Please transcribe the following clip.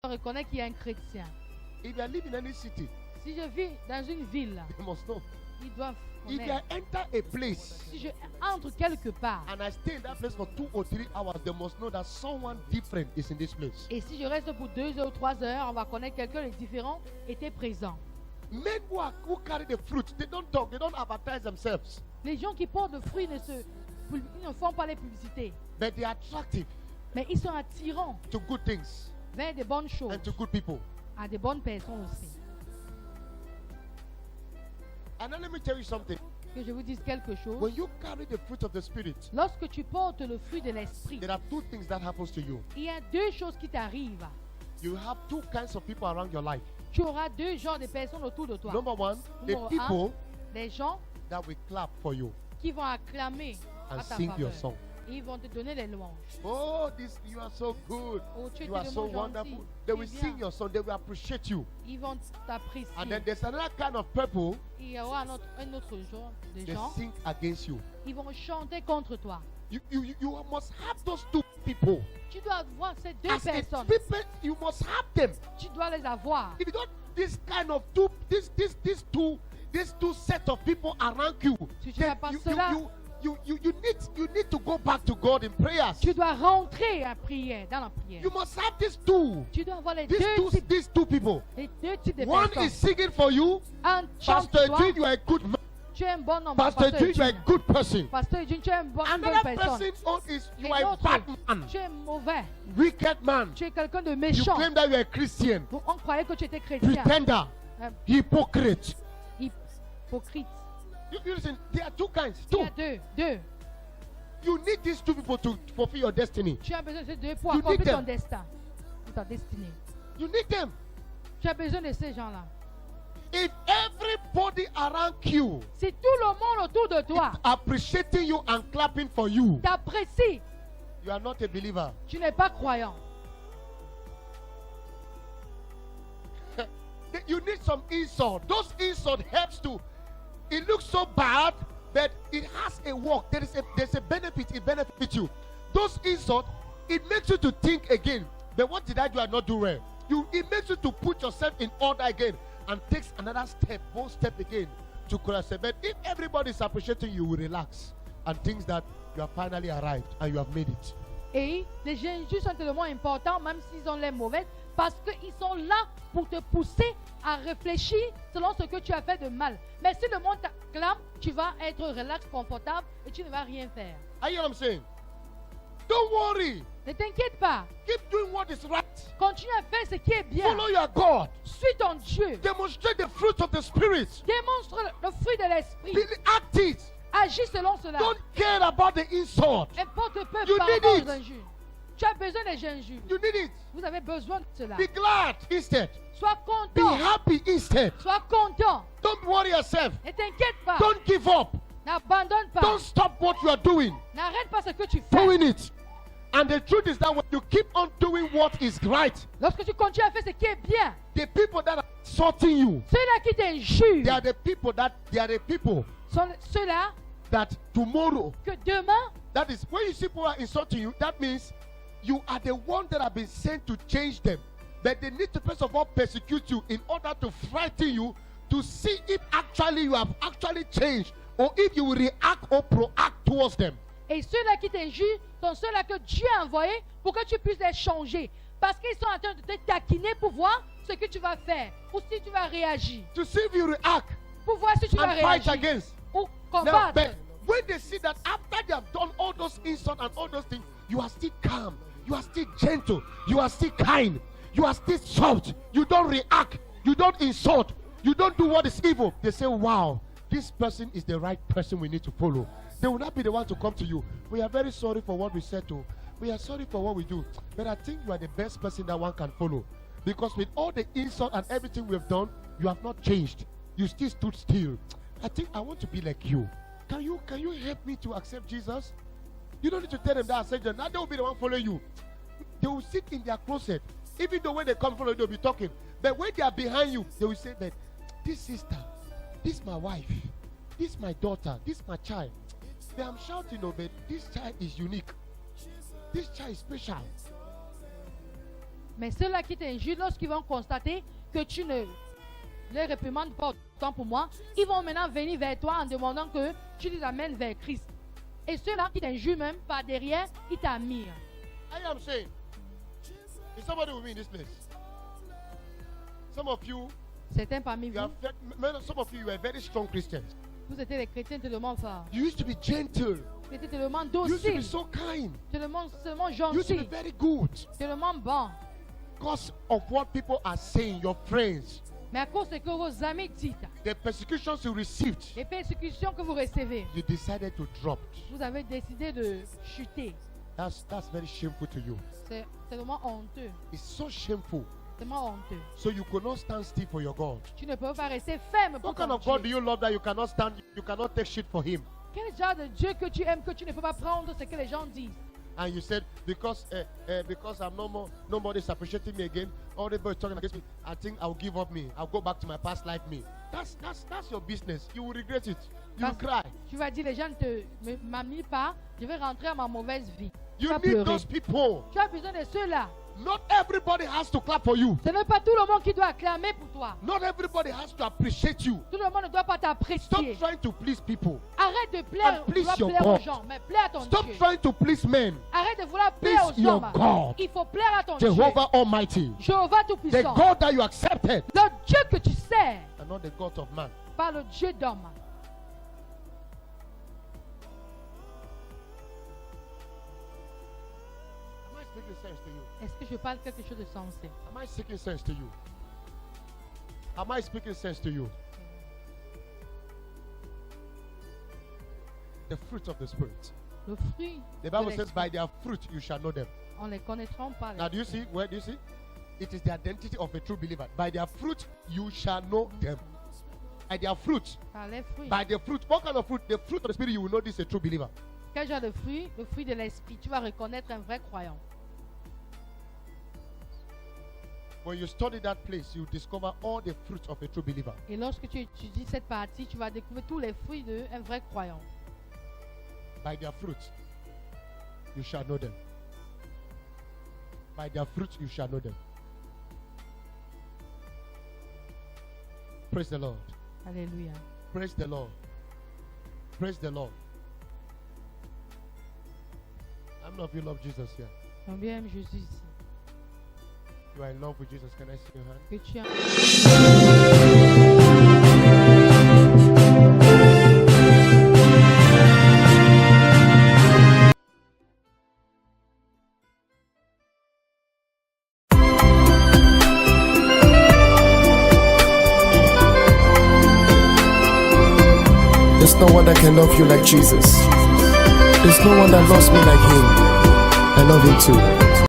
reconnais qu'il y a un chrétien. If you live in any city, Si je vis dans une ville, they must know. ils doivent If you connaître. enter a place Si je entre quelque part, and I stay in that place for 2 or 3 hours, they must know that someone different is in this place. et si je reste pour 2 heures ou 3 heures, on va connaître quelqu'un de différent était présent. Men who carry the fruit, they don't talk, they don't advertise themselves, Les gens qui portent de fruits ils ne font pas les publicités, but they are attractive mais ils sont attirants to good things vers de bonnes choses, and to good people. à de bonnes personnes aussi. And then let me tell you something. Que je vous dise quelque chose. When you carry the fruit of the Spirit, Lorsque tu portes le fruit de l'esprit, there are 2 things that happens to you. il y a 2 choses qui t'arrivent. You have 2 kinds of people around your life. Tu auras 2 genres de personnes autour de toi. Number 1, the Numéro people Des gens that will clap for you qui vont acclamer and à ta sing your faveur. song. Ils vont te donner les louanges. Oh, you are so good. Oh, tu es You are so tellement gentil. wonderful. They will C'est sing bien. your song. They will appreciate you. Ils vont t'apprécier. And then there's another kind of people. Il y aura un autre genre de They gens. sing against you. Ils vont chanter contre toi. You must have those 2 people. Tu dois avoir ces 2 As a personnes. people, you must have them. Tu dois les avoir. If you don't, this kind of these two set of people around you, Si tu then n'as pas cela, you need to go back to God in prayers. tu dois rentrer à prière, dans la prière. You must have these 2. Tu dois avoir les These two people. les 2 types de One personnes. is singing for you. Un chante Pastor pour toi. Edwin, you are a good man. Tu es un bon homme. Pastor Edwin, you are a Edwin. good person. Pasteur Edwin, tu es une bonne Another personne. person oh, is you Et are a l'autre, bad man, tu es mauvais. wicked man. Tu es quelqu'un de You méchant. claim that you are a Christian, On croyait que tu étais chrétien. pretender, Un hypocrite. hypocrite. You listen, there are 2 kinds. Il y 2. a deux. You need these 2 people to fulfill your destiny. Tu as besoin de ces 2 pour You accomplir need ton them. destin. Ta destinée. You need them. Tu as besoin de ces gens-là. If everybody around you Si tout le monde autour de toi appreciating you and clapping for you, t'apprécie, you are not a believer. tu n'es pas croyant. You need some insult. Those insult helps to. It looks so bad, but it has a work. There's a benefit. It benefits you. Those insult, it makes you to think again. But what did I do? I not do well. It makes you to put yourself in order again and takes another step, one step again to Christ. But if everybody is appreciating you, will relax and thinks that you have finally arrived and you have made it. Et les injures sont tellement importants, même s'ils ont l'air mauvaises, parce qu'ils sont là pour te pousser à réfléchir selon ce que tu as fait de mal. Mais si le monde t'acclame, tu vas être relax, confortable et tu ne vas rien faire. Are you know what I'm saying? Don't worry. Ne t'inquiète pas. Keep doing what is right. Continue à faire ce qui est bien. Follow your God. Suis ton Dieu. Demonstrate the fruit of the Spirit. Démontre le fruit de l'esprit. Really act it. Agis selon cela. Don't care about the insult. Importe peu You par need rapport it. aux injures. Tu as besoin des injures. You need it. Vous avez besoin de cela. Be glad instead. Sois Be content. happy instead. Sois content. Don't worry yourself. Ne t'inquiète pas. Don't give up. N'abandonne pas. Don't stop what you are doing. N'arrête pas ce que tu fais. Doing it. And the truth is that when you keep on doing what is right, Lorsque tu continues à faire ce qui est bien, the people that are insulting you, ceux-là qui t'injurent they are the people sont ceux-là that tomorrow, que demain, that is when you see people are insulting you, that means you are the one that have been sent to change them. But they need to first of all persecute you in order to frighten you to see if actually you have actually changed or if you will react or proact towards them. et ceux-là qui t'injurent sont ceux-là que Dieu a envoyés pour que tu puisses les changer. Parce qu'ils sont en train de te taquiner pour voir ce que tu vas faire ou si tu vas réagir. To see if you react Pour voir si tu vas and fight réagir against. ou Now, combattre. but when they see that after they have done all those insults and all those things, you are still calm, you are still gentle, you are still kind, you are still soft, you don't react, you don't insult, you don't do what is evil. They say, wow, this person is the right person we need to follow. They will not be the one to come to you. We are very sorry for what we said to. We are sorry for what we do. But I think you are the best person that one can follow. Because with all the insult and everything we have done, you have not changed. You still stood still. I think I want to be like you. Can you help me to accept Jesus? You don't need to tell them that I said that. Now they will be the one following you. They will sit in their closet. Even though when they come follow you, they'll be talking. But when they are behind you, they will say that this sister, this my wife, this my daughter, this my child. But I'm shouting, no, but this child is unique. This child is special. Mais ceux-là qui t'injurent, lorsqu'ils vont constater que tu ne les réprimandes pas autant pour moi, ils vont maintenant venir vers toi en demandant que tu les amènes vers Christ. Et ceux-là qui t'injurent même par derrière, ils t'admirent. I am saying, is somebody with me in this place? Some of you, Certains parmi vous, some of you are very strong Christians. vous étiez des chrétiens tellement forts. You used to be gentle. Vous étiez tellement You used to be dociles, so kind. tellement You used to be gentils, very good. tellement bons. Because of what people are saying, your friends, Mais à cause de ce que vos amis disent, the persecutions you received, les persécutions que vous recevez, you decided to drop. vous avez décidé de chuter. That's very shameful to you. C'est tellement honteux, It's so shameful. tellement honteux. So you could not stand still for your God. Tu ne peux pas rester ferme pour What kind ton of God do Dieu. you love that you cannot stand, you cannot take shit for him? Quel genre de Dieu que tu aimes que tu ne peux pas prendre ce que les gens disent? And you said, because I'm no more, nobody's appreciating me again, all the boys talking against me, I think I'll give up me. I'll go back to my past life me. That's your business. You will regret it. You will cry. Tu vas dire, les gens ne m'admirent pas, je vais rentrer à ma mauvaise vie. Tu You vas need pleurer. those people. Tu as besoin de ceux-là. Not everybody has to clap for you. Ce n'est pas tout le monde qui doit acclamer pour toi. Not everybody has to appreciate you. Tout le monde ne doit pas Stop t'apprécier. trying to please people. Arrête de plaire, And please vouloir your plaire aux God. gens, mais plaire à ton Stop Dieu. trying to please men. Arrête de vouloir plaire Please aux your hommes. God. Il faut plaire à ton Dieu. Jehovah Almighty. Jéhovah The Tout-Puissant. God that you accepted. Le Dieu que tu sers, And not the God of man. pas le Dieu d'homme. Am I speaking sense to you? Est-ce que je parle quelque chose de sensé? Am I speaking sense to you? Am I speaking sense to you? The fruit of the Spirit. Le fruit The de Bible says, l'esprit, by their fruit you shall know them. on les connaîtra par les Now, do you see? Where do you see? It is the identity of a true believer. By their fruit you shall know them. By their fruit. par les fruits. By the fruit. What kind of fruit? The fruit of the Spirit, you will know this is a true believer. Quel genre de fruit? Le fruit de l'esprit. Tu vas reconnaître un vrai croyant. When you study that place, you discover all the fruits of a true believer. Et lorsque tu étudies cette partie, tu vas découvrir tous les fruits d'un vrai croyant. By their fruit you shall know them. By their fruit you shall know them. Praise the Lord. Alléluia. Praise the Lord. Praise the Lord. How many of you love Jesus here? Combien aime Jésus ici? You are in love with Jesus. Can I see your hand? Que tu as... There's no one that can love you like Jesus. There's no one that loves me like him. I love him too.